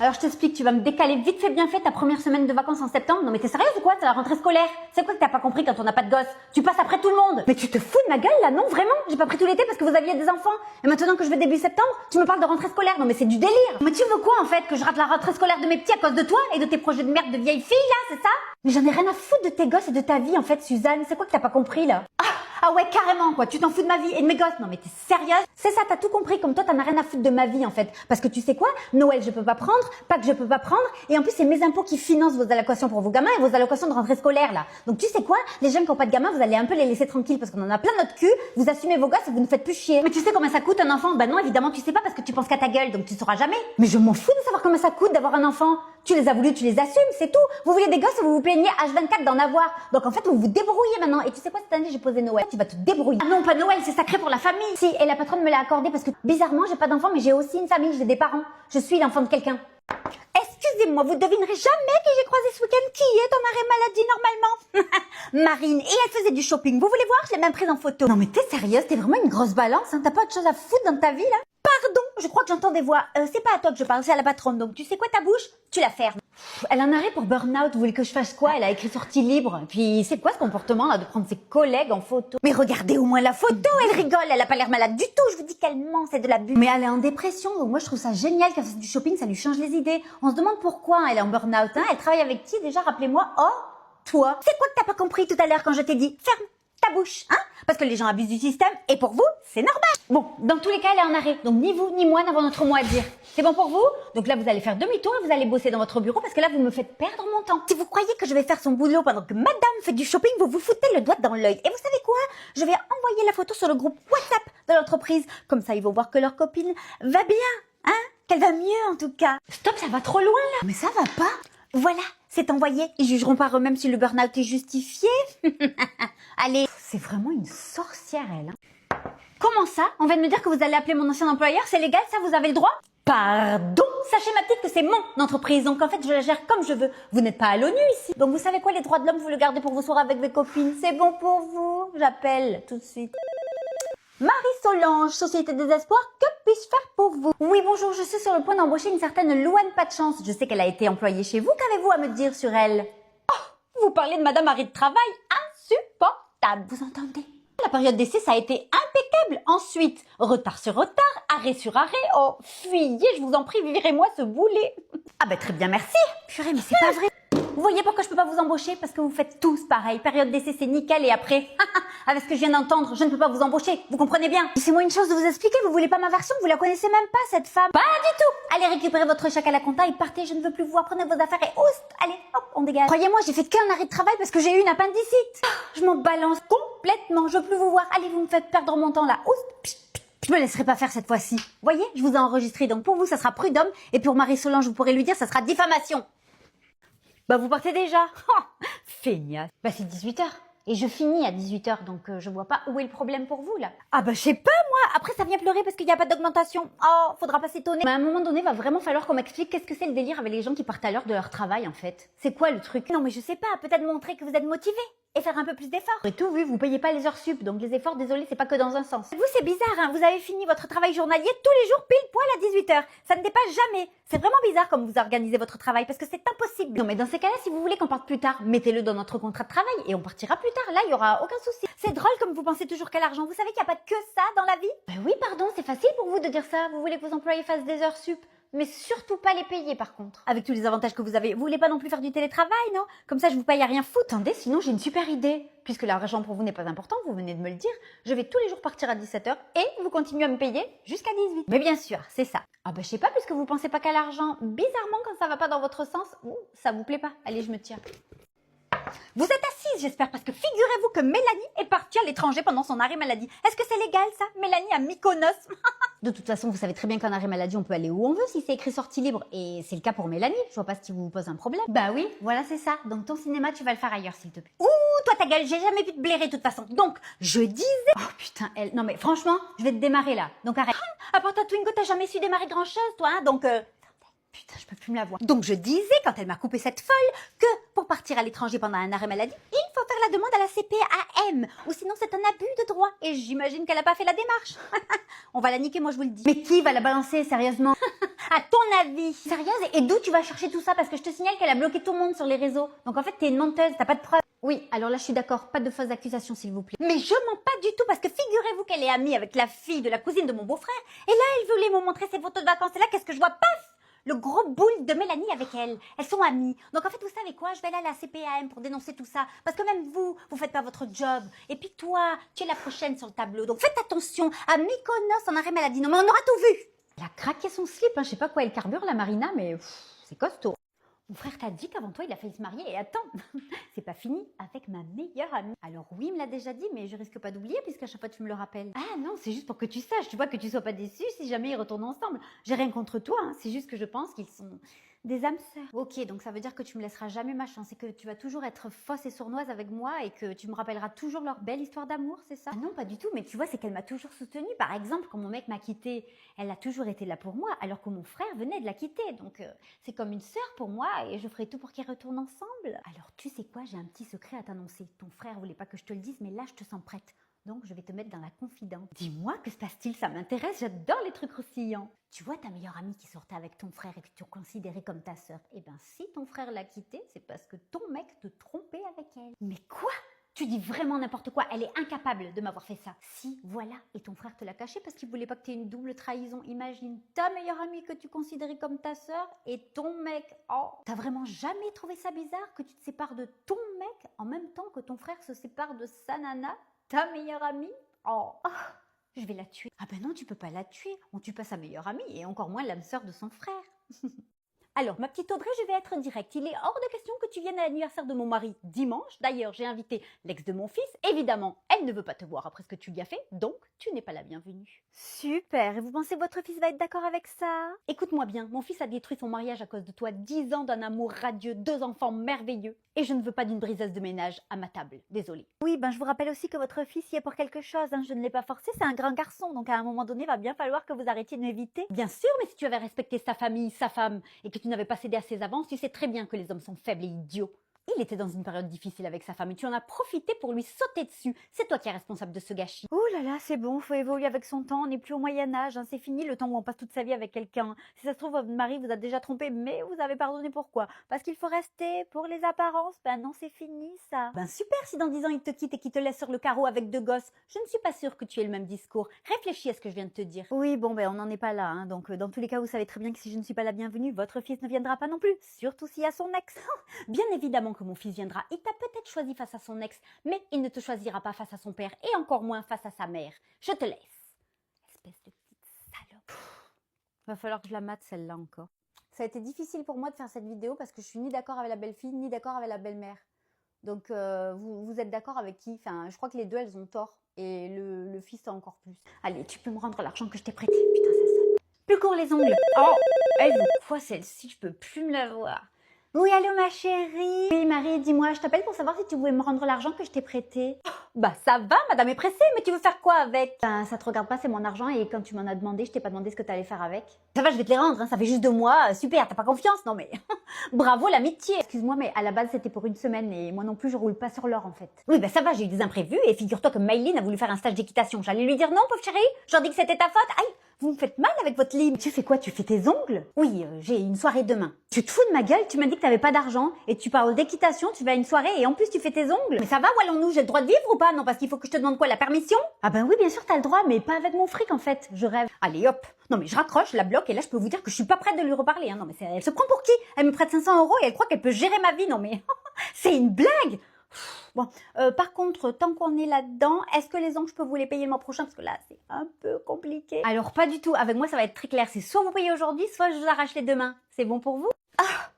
Alors je t'explique, tu vas me décaler vite fait bien fait ta première semaine de vacances en septembre. Non mais t'es sérieuse ou quoi? C'est la rentrée scolaire. C'est quoi que t'as pas compris quand on n'a pas de gosse? Tu passes après tout le monde. Mais tu te fous de ma gueule là? Non vraiment? J'ai pas pris tout l'été parce que vous aviez des enfants. Et maintenant que je vais début septembre, tu me parles de rentrée scolaire. Non mais c'est du délire. Mais tu veux quoi en fait? Que je rate la rentrée scolaire de mes petits à cause de toi et de tes projets de merde de vieille fille là, c'est ça? Mais j'en ai rien à foutre de tes gosses et de ta vie en fait, Suzanne. C'est quoi que t'as pas compris là? Ah ouais, carrément, quoi. Tu t'en fous de ma vie et de mes gosses. Non, mais t'es sérieuse? C'est ça, t'as tout compris. Comme toi, t'en as rien à foutre de ma vie, en fait. Parce que tu sais quoi? Noël, je peux pas prendre. Pâques, je peux pas prendre. Et en plus, c'est mes impôts qui financent vos allocations pour vos gamins et vos allocations de rentrée scolaire, là. Donc, tu sais quoi? Les jeunes qui ont pas de gamins, vous allez un peu les laisser tranquilles parce qu'on en a plein notre cul. Vous assumez vos gosses et vous nous faites plus chier. Mais tu sais combien ça coûte un enfant? Bah non, évidemment, tu sais pas parce que tu penses qu'à ta gueule. Donc, tu sauras jamais. Mais je m'en fous de savoir combien ça coûte d'avoir un enfant. Tu les as voulu, tu les assumes, c'est tout. Vous voulez des gosses et vous vous plaignez H24 d'en avoir. Donc en fait, vous vous débrouillez maintenant. Et tu sais quoi, cette année, j'ai posé Noël. Tu vas te débrouiller. Ah non, pas Noël, c'est sacré pour la famille. Si, et la patronne me l'a accordé parce que bizarrement, j'ai pas d'enfant, mais j'ai aussi une famille, j'ai des parents. Je suis l'enfant de quelqu'un. Excusez-moi, vous devinerez jamais qui j'ai croisé ce week-end, qui est en arrêt maladie normalement. Marine, et elle faisait du shopping. Vous voulez voir? Je l'ai même prise en photo. Non mais t'es sérieuse? T'es vraiment une grosse balance, hein? T'as pas autre chose à foutre dans ta vie là? Pardon, je crois que j'entends des voix. C'est pas à toi que je parle, c'est à la patronne. Donc tu sais quoi, ta bouche? Tu la fermes. Elle en arrête pour burn-out. Vous voulez que je fasse quoi? Elle a écrit sortie libre. Puis c'est quoi ce comportement là de prendre ses collègues en photo? Mais regardez au moins la photo, elle rigole. Elle a pas l'air malade du tout. Je vous dis qu'elle ment, c'est de l'abus. Mais elle est en dépression. Donc moi je trouve ça génial qu'elle fasse du shopping, ça lui change les idées. On se demande pourquoi elle est en burn-out. Hein? Elle travaille avec qui déjà? Rappelez-moi. Oh, toi. C'est quoi que t'as pas compris tout à l'heure quand je t'ai dit ferme ta bouche, hein? Parce que les gens abusent du système et pour vous, c'est normal. Bon, dans tous les cas, elle est en arrêt. Donc ni vous ni moi n'avons notre mot à dire. C'est bon pour vous? Donc là, vous allez faire demi-tour et vous allez bosser dans votre bureau parce que là, vous me faites perdre mon temps. Si vous croyez que je vais faire son boulot pendant que madame fait du shopping, vous vous foutez le doigt dans l'œil. Et vous savez quoi? Je vais envoyer la photo sur le groupe WhatsApp de l'entreprise. Comme ça, ils vont voir que leur copine va bien, hein? Qu'elle va mieux en tout cas. Stop, ça va trop loin là. Mais ça va pas. Voilà, c'est envoyé. Ils jugeront par eux-mêmes si le burn-out est justifié. Allez. C'est vraiment une sorcière, elle. Hein. Comment ça? On vient de me dire que vous allez appeler mon ancien employeur. C'est légal, ça? Vous avez le droit? Pardon? Sachez ma petite que c'est mon entreprise. Donc en fait, je la gère comme je veux. Vous n'êtes pas à l'ONU ici. Donc vous savez quoi, les droits de l'homme, vous le gardez pour vos soirées avec vos copines. C'est bon pour vous? J'appelle tout de suite. Marie-Solange, Société des Espoirs, que puis-je faire pour vous? Oui, bonjour, je suis sur le point d'embaucher une certaine Louane Pas de Chance. Je sais qu'elle a été employée chez vous. Qu'avez-vous à me dire sur elle? Oh, vous parlez de madame arrêt de travail? Insupportable. Vous entendez? La période d'essai, ça a été impeccable. Ensuite, retard sur retard, arrêt sur arrêt. Oh, fuyez, je vous en prie, virez-moi ce boulet. Ah ben très bien, merci. Purée, mais c'est pas vrai. Vous voyez pourquoi je peux pas vous embaucher? Parce que vous faites tous pareil. Période d'essai, c'est nickel et après, avec ce que je viens d'entendre, je ne peux pas vous embaucher. Vous comprenez bien? Laissez-moi une chose de vous expliquer. Vous voulez pas ma version? Vous la connaissez même pas, cette femme? Pas du tout. Allez récupérer votre chèque à la compta et partez. Je ne veux plus vous voir. Prenez vos affaires et oust. Allez, hop, on dégage. Croyez-moi, j'ai fait qu'un arrêt de travail parce que j'ai eu une appendicite. Je m'en balance complètement. Je veux plus vous voir. Allez, vous me faites perdre mon temps là. Oust. Je me laisserai pas faire cette fois-ci. Voyez, je vous ai enregistré. Donc pour vous, ça sera prud'homme. Et pour Marie-Solange, vous pourrez lui dire, ça sera diffamation. Bah vous partez déjà. Feignasse. Bah c'est 18h. Et je finis à 18h, donc je vois pas où est le problème pour vous là. Ah bah je sais pas moi. Après ça vient pleurer parce qu'il n'y a pas d'augmentation. Oh, faudra pas s'étonner. Mais à un moment donné, va vraiment falloir qu'on m'explique qu'est-ce que c'est le délire avec les gens qui partent à l'heure de leur travail en fait. C'est quoi le truc? Non mais je sais pas, peut-être montrer que vous êtes motivé et faire un peu plus d'efforts. Et tout vu, vous payez pas les heures sup, donc les efforts, désolé, c'est pas que dans un sens. Vous c'est bizarre, hein, vous avez fini votre travail journalier tous les jours pile poil à 18h. Ça ne dépasse jamais. C'est vraiment bizarre comme vous organisez votre travail parce que c'est impossible. Non mais dans ces cas-là, si vous voulez qu'on parte plus tard, mettez-le dans notre contrat de travail et on partira plus tard. Là, il y aura aucun souci. C'est drôle comme vous pensez toujours qu'à l'argent. Vous savez qu'il n'y a pas que ça dans la vie? Ben oui, pardon, c'est facile pour vous de dire ça. Vous voulez que vos employés fassent des heures sup. Mais surtout pas les payer par contre. Avec tous les avantages que vous avez. Vous voulez pas non plus faire du télétravail, non? Comme ça, je vous paye à rien foutre. Attendez, sinon j'ai une super idée. Puisque l'argent pour vous n'est pas important, vous venez de me le dire, je vais tous les jours partir à 17h et vous continuez à me payer jusqu'à 18. Mais bien sûr, c'est ça. Ah bah je sais pas, puisque vous pensez pas qu'à l'argent. Bizarrement, quand ça va pas dans votre sens, ça vous plaît pas. Allez, je me tire. Vous êtes assise, j'espère, parce que figurez-vous que Mélanie est partie à l'étranger pendant son arrêt maladie. Est-ce que c'est légal, ça? Mélanie à Mykonos. De toute façon, vous savez très bien qu'en arrêt maladie, on peut aller où on veut si c'est écrit sortie libre. Et c'est le cas pour Mélanie. Je vois pas si vous vous pose un problème. Bah oui, voilà, c'est ça. Donc ton cinéma, tu vas le faire ailleurs, s'il te plaît. Ouh, toi ta gueule, j'ai jamais vu te blairer de toute façon. Donc, je disais... Oh putain, elle... Non mais franchement, je vais te démarrer là. Donc arrête. À part ta Twingo, t'as jamais su démarrer grand-chose, toi, hein. Donc... Putain, je peux plus me la voir. Donc je disais, quand elle m'a coupé cette folle, que pour partir à l'étranger pendant un arrêt maladie, il faut faire la demande à la CPAM, ou sinon c'est un abus de droit. Et j'imagine qu'elle n'a pas fait la démarche. On va la niquer, moi je vous le dis. Mais qui va la balancer, sérieusement? À ton avis? Sérieuse? Et d'où tu vas chercher tout ça? Parce que je te signale qu'elle a bloqué tout le monde sur les réseaux. Donc en fait, t'es une menteuse, t'as pas de preuves. Oui, alors là je suis d'accord, pas de fausses accusations s'il vous plaît. Mais je mens pas du tout parce que figurez-vous qu'elle est amie avec la fille de la cousine de mon beau-frère. Et là, elle voulait me montrer ses photos de vacances. Et là, qu'est-ce que je vois? Paf! Le gros boule de Mélanie avec elle. Elles sont amies. Donc en fait, vous savez quoi? Je vais aller à la CPAM pour dénoncer tout ça. Parce que même vous faites pas votre job. Et puis toi, tu es la prochaine sur le tableau. Donc faites attention à Mykonos en arrêt maladie. Non mais on aura tout vu. Elle a craqué son slip. Je sais pas quoi elle carbure la Marina, mais c'est costaud. Mon frère t'a dit qu'avant toi, il a failli se marier. Et attends, c'est pas fini avec ma meilleure amie. Alors oui, il me l'a déjà dit, mais je risque pas d'oublier puisqu'à chaque fois tu me le rappelles. Ah non, c'est juste pour que tu saches, tu vois, que tu sois pas déçue si jamais ils retournent ensemble. J'ai rien contre toi, hein. C'est juste que je pense qu'ils sont des âmes sœurs. Ok, donc ça veut dire que tu me laisseras jamais ma chance et que tu vas toujours être fausse et sournoise avec moi et que tu me rappelleras toujours leur belle histoire d'amour, c'est ça? Ah non, pas du tout, mais tu vois, c'est qu'elle m'a toujours soutenue. Par exemple, quand mon mec m'a quittée, elle a toujours été là pour moi alors que mon frère venait de la quitter. Donc c'est comme une sœur pour moi et je ferai tout pour qu'ils retournent ensemble. Alors tu sais quoi, j'ai un petit secret à t'annoncer. Ton frère voulait pas que je te le dise, mais là je te sens prête. Donc, je vais te mettre dans la confidence. Dis-moi, que se passe-t-il? Ça m'intéresse, j'adore les trucs croustillants. Tu vois ta meilleure amie qui sortait avec ton frère et que tu considérais comme ta sœur. Eh bien, si ton frère l'a quittée, c'est parce que ton mec te trompait avec elle. Mais quoi? Tu dis vraiment n'importe quoi, elle est incapable de m'avoir fait ça. Si, voilà, et ton frère te l'a caché parce qu'il voulait pas que tu aies une double trahison. Imagine ta meilleure amie que tu considérais comme ta sœur et ton mec. Oh, t'as vraiment jamais trouvé ça bizarre que tu te sépares de ton mec en même temps que ton frère se sépare de sa nana, ta meilleure amie? Oh, je vais la tuer. Ah ben non, tu peux pas la tuer, on tue pas sa meilleure amie et encore moins l'âme sœur de son frère. Alors, ma petite Audrey, je vais être directe. Il est hors de question que tu viennes à l'anniversaire de mon mari dimanche. D'ailleurs, j'ai invité l'ex de mon fils. Évidemment, elle ne veut pas te voir après ce que tu lui as fait, donc tu n'es pas la bienvenue. Super. Et vous pensez que votre fils va être d'accord avec ça? Écoute-moi bien, mon fils a détruit son mariage à cause de toi. 10 ans d'un amour radieux, 2 enfants merveilleux. Et je ne veux pas d'une briseuse de ménage à ma table. Désolée. Oui, ben je vous rappelle aussi que votre fils y est pour quelque chose. Hein. Je ne l'ai pas forcé, c'est un grand garçon. Donc à un moment donné, il va bien falloir que vous arrêtiez de m'éviter. Bien sûr, mais si tu avais respecté sa famille, sa femme, et que tu n'avais pas cédé à ses avances, tu sais très bien que les hommes sont faibles et idiots. Il était dans une période difficile avec sa femme et tu en as profité pour lui sauter dessus. C'est toi qui es responsable de ce gâchis. Oh là là, c'est bon, faut évoluer avec son temps. On n'est plus au Moyen-Âge, hein. C'est fini le temps où on passe toute sa vie avec quelqu'un. Si ça se trouve, votre mari vous a déjà trompé, mais vous avez pardonné pourquoi? Parce qu'il faut rester pour les apparences. Ben non, c'est fini ça. Ben super, si dans 10 ans il te quitte et qu'il te laisse sur le carreau avec 2 gosses. Je ne suis pas sûre que tu aies le même discours. Réfléchis à ce que je viens de te dire. Oui, bon, ben on n'en est pas là. Hein. Donc dans tous les cas, vous savez très bien que si je ne suis pas la bienvenue, votre fils ne viendra pas non plus. Surtout s'il y a son ex. Bien évidemment que mon fils viendra. Il t'a peut-être choisi face à son ex, mais il ne te choisira pas face à son père et encore moins face à sa mère. Je te laisse. Espèce de petite salope. Va falloir que je la mate celle-là encore. Ça a été difficile pour moi de faire cette vidéo parce que je suis ni d'accord avec la belle-fille, ni d'accord avec la belle-mère. Donc vous êtes d'accord avec qui? Enfin, je crois que les deux, elles ont tort. Et le fils a encore plus. Allez, tu peux me rendre l'argent que je t'ai prêté. Putain, ça sonne. Plus court les ongles. Oh, elle veut quoi celle-ci? Je peux plus me la voir. Oui, allô ma chérie. Oui, Marie, dis-moi, je t'appelle pour savoir si tu voulais me rendre l'argent que je t'ai prêté. Bah ça va, madame est pressée, mais tu veux faire quoi avec? Ben, ça te regarde pas, c'est mon argent et quand tu m'en as demandé, je t'ai pas demandé ce que t'allais faire avec. Ça va, je vais te les rendre, hein, ça fait juste 2 mois, super, t'as pas confiance? Non mais, bravo l'amitié. Excuse-moi, mais à la base c'était pour une semaine et moi non plus je roule pas sur l'or en fait. Oui, bah ça va, j'ai eu des imprévus et figure-toi que Maïline a voulu faire un stage d'équitation. J'allais lui dire non, pauvre chérie, j'en dis que c'était ta faute. Aïe, vous me faites mal avec votre livre. Tu fais quoi? Tu fais tes ongles? Oui, j'ai une soirée demain. Tu te fous de ma gueule? Tu m'as dit que t'avais pas d'argent et tu parles d'équitation, tu vas à une soirée et en plus tu fais tes ongles? Mais ça va, où allons-nous? J'ai le droit de vivre ou pas? Non, parce qu'il faut que je te demande quoi? La permission? Ah ben oui, bien sûr, t'as le droit, mais pas avec mon fric en fait. Je rêve. Allez hop. Non mais je raccroche, je la bloque et là je peux vous dire que je suis pas prête de lui reparler. Hein. Non mais elle se prend pour qui? Elle me prête 500 € et elle croit qu'elle peut gérer ma vie. Non mais c'est une blague. Bon, par contre, tant qu'on est là-dedans, est-ce que les ongles, je peux vous les payer le mois prochain? Parce que là, c'est un peu compliqué. Alors, pas du tout. Avec moi, ça va être très clair. C'est soit vous payez aujourd'hui, soit je vous arrache les demain. C'est bon pour vous? Ah,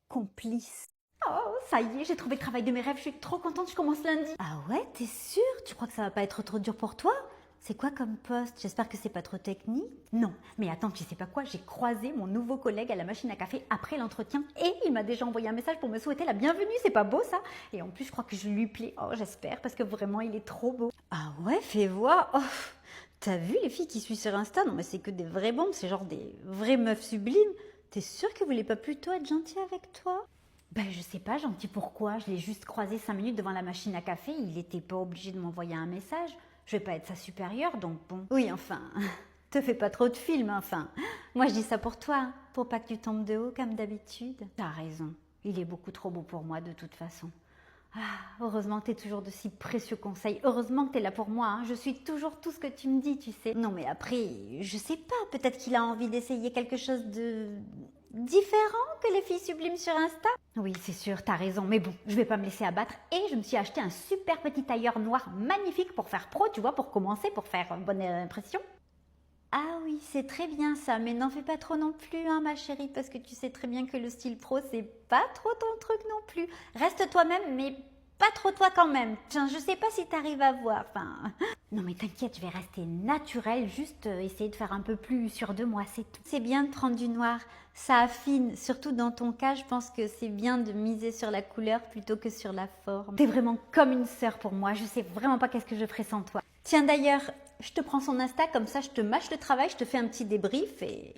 complice. Oh, ça y est, j'ai trouvé le travail de mes rêves. Je suis trop contente, je commence lundi. Ah ouais, t'es sûre? Tu crois que ça va pas être trop dur pour toi? C'est quoi comme poste? J'espère que c'est pas trop technique. Non, mais attends, tu sais pas quoi? J'ai croisé mon nouveau collègue à la machine à café après l'entretien et il m'a déjà envoyé un message pour me souhaiter la bienvenue. C'est pas beau ça? Et en plus, je crois que je lui plais. Oh, j'espère, parce que vraiment, il est trop beau. Ah ouais, fais voir. Oh, t'as vu les filles qui suivent sur Insta? Non, mais c'est que des vraies bombes, c'est genre des vraies meufs sublimes. T'es sûre qu'il voulait pas plutôt être gentil avec toi? Ben je sais pas, gentil pourquoi? Je l'ai juste croisé 5 minutes devant la machine à café, il était pas obligé de m'envoyer un message. Je vais pas être sa supérieure, donc bon. Oui, enfin, te fais pas trop de films, enfin. Moi je dis ça pour toi, pour pas que tu tombes de haut comme d'habitude. T'as raison, il est beaucoup trop beau pour moi de toute façon. Ah, heureusement que t'es toujours de si précieux conseils. Heureusement que t'es là pour moi. Hein. Je suis toujours tout ce que tu me dis, tu sais. Non, mais après, je sais pas. Peut-être qu'il a envie d'essayer quelque chose de différent que les filles sublimes sur Insta. Oui, c'est sûr, t'as raison. Mais bon, je vais pas me laisser abattre. Et je me suis acheté un super petit tailleur noir magnifique pour faire pro, tu vois, pour commencer, pour faire bonne impression. Ah oui, c'est très bien ça, mais n'en fais pas trop non plus, hein, ma chérie, parce que tu sais très bien que le style pro, c'est pas trop ton truc non plus. Reste toi-même, mais pas trop toi quand même. Tiens, je sais pas si t'arrives à voir, enfin... Non mais t'inquiète, je vais rester naturelle, juste essayer de faire un peu plus sûr de moi, c'est tout. C'est bien de prendre du noir, ça affine, surtout dans ton cas, je pense que c'est bien de miser sur la couleur plutôt que sur la forme. T'es vraiment comme une sœur pour moi, je sais vraiment pas qu'est-ce que je ferais sans toi. Tiens d'ailleurs, je te prends son Insta, comme ça je te mâche le travail, je te fais un petit débrief et